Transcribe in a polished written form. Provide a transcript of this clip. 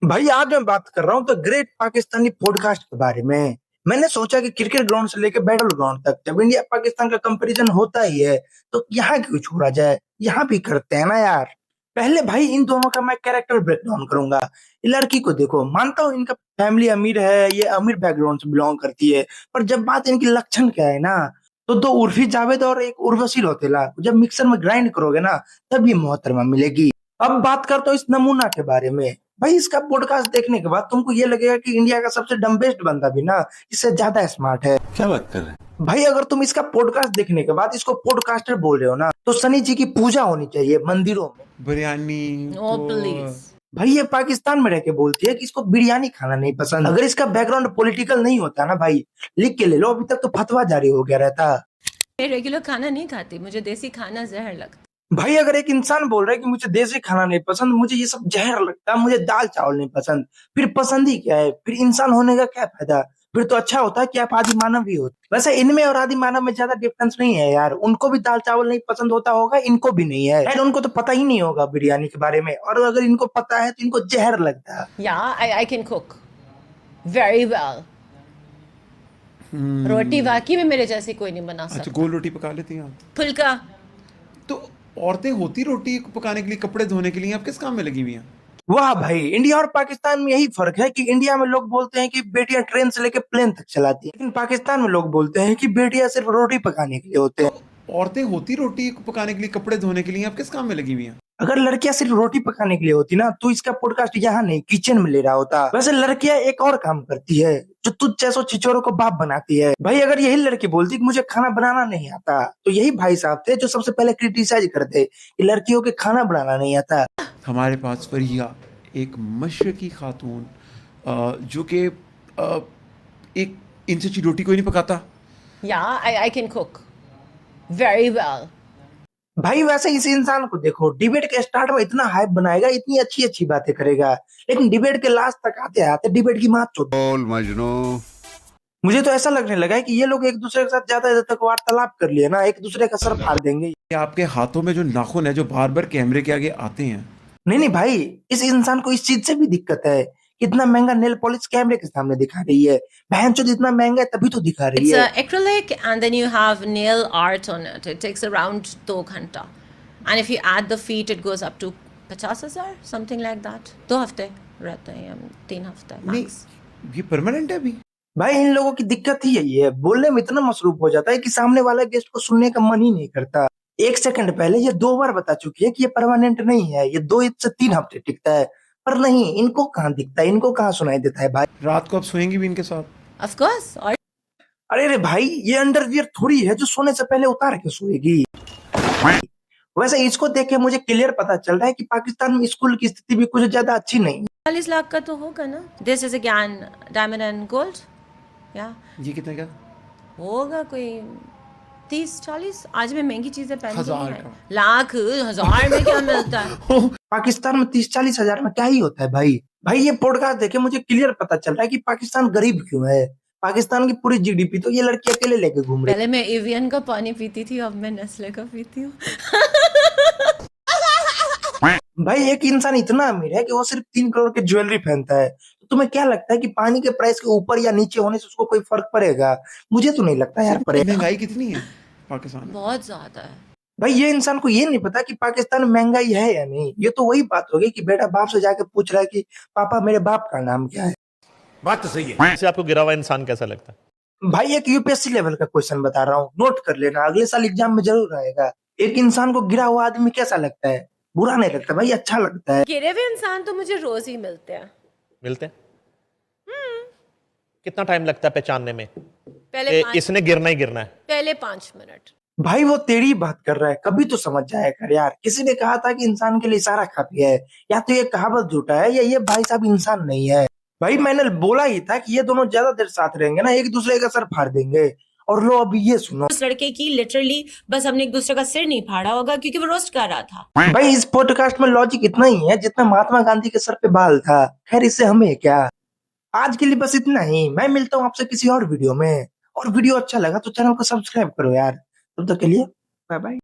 भाई आज मैं बात कर रहा हूँ तो ग्रेट पाकिस्तानी पॉडकास्ट के बारे में। मैंने सोचा कि क्रिकेट ग्राउंड से लेकर बैटल ग्राउंड तक जब इंडिया पाकिस्तान का कंपैरिजन होता ही है तो यहाँ क्यों छोड़ा जाए, यहाँ भी करते हैं ना यार। पहले भाई इन दोनों का मैं कैरेक्टर ब्रेकडाउन करूंगा। ये लड़की को देखो, मानता हूँ इनका फैमिली अमीर है, ये अमीर बैकग्राउंड से बिलोंग करती है, पर जब बात इनकी लक्षण क्या है ना, तो दो उर्फी जावेद और एक उर्वशी रौतेला जब मिक्सर में ग्राइंड करोगे ना तब ये मोहतरमा मिलेगी। अब बात करता हूँ इस नमूना के बारे में। भाई इसका पॉडकास्ट देखने के बाद तुमको ये लगेगा कि इंडिया का सबसे डम्बेस्ट बंदा भी ना इससे ज्यादा स्मार्ट है। क्या बात कर रहे हैं भाई अगर तुम इसका पॉडकास्ट देखने के बाद इसको पॉडकास्टर बोल रहे हो ना तो शनि जी की पूजा होनी चाहिए मंदिरों में। Biryani no please. भाई ये पाकिस्तान में रह के बोलती है कि इसको बिरयानी खाना नहीं पसंद। अगर इसका बैकग्राउंड पॉलिटिकल नहीं होता ना भाई, लिख के ले लो, अभी तक तो फतवा जारी हो गया रहता। मैं रेगुलर खाना नहीं खाती, मुझे देसी खाना जहर लगता। भाई अगर एक इंसान बोल रहा है कि मुझे देसी खाना नहीं पसंद, मुझे ये सब जहर लगता है, मुझे दाल चावल नहीं पसंद, फिर पसंद ही क्या है? फिर इंसान होने का क्या फायदा? फिर तो अच्छा होता है कि आप आदि मानव ही होते। वैसे इनमें और आदि मानव में ज्यादा डिफरेंस नहीं है यार। उनको भी दाल चावल नहीं पसंद होता होगा, इनको भी नहीं है। उनको तो पता ही नहीं होगा बिरयानी के बारे में, और अगर इनको पता है तो इनको जहर लगता है। या I can cook very well. रोटी वाकई में मेरे जैसी कोई नहीं बना अच्छा, सकता। गोल रोटी पका लेती हैं आप? फुल्का। तो औरतें होती रोटी पकाने के लिए, कपड़े धोने के लिए, आप किस काम में लगी हुई हैं? वाह भाई, इंडिया और पाकिस्तान में यही फर्क है कि इंडिया में लोग बोलते हैं कि बेटियां ट्रेन से लेकर प्लेन तक चलाती है, लेकिन पाकिस्तान में लोग बोलते हैं कि बेटियां सिर्फ रोटी पकाने के लिए होते हैं। तो औरतें होती रोटी पकाने के लिए, कपड़े धोने के लिए, आप किस काम में लगी हुई हैं? अगर लड़कियां सिर्फ रोटी पकाने के लिए होती ना तो इसका पॉडकास्ट यहाँ नहीं किचन में ले रहा होता। वैसे लड़कियां एक और काम करती है जो तुझ जैसो छिछोरों को बाप बनाती है। भाई अगर यही लड़की बोलती कि मुझे खाना बनाना नहीं आता तो यही भाई साहब थे जो सबसे पहले क्रिटिसाइज करते कि लड़कियों के खाना बनाना नहीं आता। हमारे पास फरिया, एक मशरकी खातून, जो कि एक इंच की रोटी कोई नहीं पकाता। या I can cook very well. भाई वैसे इस इंसान को देखो, डिबेट के स्टार्ट में इतना हाइप बनाएगा, इतनी अच्छी अच्छी बातें करेगा, लेकिन डिबेट के लास्ट तक आते आते डिबेट की मात चोद। बोल मजनू। मुझे तो ऐसा लगने लगा है कि ये लोग एक दूसरे के साथ ज्यादा देर तक वार्तालाप कर लिए ना, एक दूसरे का सर फाड़ देंगे। ये आपके हाथों में जो नाखून है, जो बार बार कैमरे के आगे आते हैं। नहीं नहीं भाई, इस इंसान को इस चीज से भी दिक्कत है। कितना महंगा नेल पॉलिश कैमरे के सामने दिखा रही है, बहन चोद इतना महंगा है तभी तो दिखा रही It's है। acrylic and then you have nail art on it. It takes around 2 घंटा. And if you add the feet, it goes up to 50,000, something like that. 2 हफ्ते रहते हैं, 3 हफ्ते नहीं, max. ये परमानेंट है अभी? भाई इन लोगों की दिक्कत ही यही है, बोलने में इतना मसरूफ हो जाता है कि सामने वाला गेस्ट को सुनने का मन ही नहीं करता। 1 सेकंड पहले ये 2 बार बता चुकी है कि ये परमानेंट नहीं है, ये 2 से 3 हफ्ते टिकता है, पर नहीं, इनको कहाँ दिखता है, इनको कहाँ सुनाई देता है भाई। रात को आप सोएंगी भी इनके साथ? Of course. और अरे रे भाई, ये अंडरवियर थोड़ी है जो सोने से पहले उतार के सोएगी। वैसे इसको देख के मुझे क्लियर पता चल रहा है कि पाकिस्तान में स्कूल की स्थिति भी कुछ ज्यादा अच्छी नहीं। 40 लाख का तो होगा ना। This is again diamond and gold. या ये कितने का? होगा कोई 30-40। आज में महंगी चीजें पहन 1000 का। लाख 1000 में क्या मिलता है? पाकिस्तान में 30-40 हजार में क्या ही होता है भाई। भाई ये पॉडकास्ट देखे मुझे क्लियर पता चल रहा है कि पाकिस्तान गरीब क्यों है। पाकिस्तान की पूरी जीडीपी तो ये लड़की अकेले लेके घूम रही है। पहले मैं एवियन का पानी पीती थी, अब मैं नेस्ले का पीती हूँ। भाई एक इंसान इतना अमीर है कि वो सिर्फ 3 करोड़ की ज्वेलरी पहनता है, तो तुम्हें क्या लगता है कि पानी के प्राइस के ऊपर या नीचे होने से उसको कोई फर्क पड़ेगा? मुझे तो नहीं लगता यार पड़ेगा। महंगाई कितनी है पाकिस्तान में? बहुत ज्यादा है। भाई ये इंसान को ये नहीं पता कि पाकिस्तान में महंगाई है या नहीं। ये तो वही बात हो गई कि बेटा बाप से जाके पूछ रहा है कि पापा मेरे बाप का नाम क्या है। बात तो सही है। से आपको गिरा हुआ इंसान कैसा लगता है? भाई एक यूपीएससी लेवल का क्वेश्चन बता रहा हूँ, नोट कर लेना, अगले साल एग्जाम में जरूर आएगा। एक इंसान को गिरा हुआ आदमी कैसा लगता है? बुरा नहीं लगता भाई, अच्छा लगता है। गिरे हुए इंसान तो मुझे रोज ही मिलते हैं। मिलते हैं? कितना टाइम लगता है पहचानने में पहले इसने गिरना ही गिरना है? पहले 5 मिनट। भाई वो तेरी बात कर रहा है, कभी तो समझ जाया कर यार। किसी ने कहा था कि इंसान के लिए इशारा काफी है, या तो ये कहावत झूठा है या ये भाई साहब इंसान नहीं है। भाई मैंने बोला ही था कि ये दोनों ज्यादा देर साथ रहेंगे ना एक दूसरे का सर फाड़ देंगे। और लो अभी ये सुनो, उस लड़के की लिटरली बस हमने एक दूसरे का सिर नहीं फाड़ा होगा क्योंकि वो रोस्ट कर रहा था। भाई इस पॉडकास्ट में लॉजिक इतना ही है जितना महात्मा गांधी के सर पे बाल था। खैर इससे हमें क्या, आज के लिए बस इतना ही। मैं मिलता हूँ आपसे किसी और वीडियो में, और वीडियो अच्छा लगा तो चैनल को सब्सक्राइब करो यार। तब तक के लिए बाय बाय।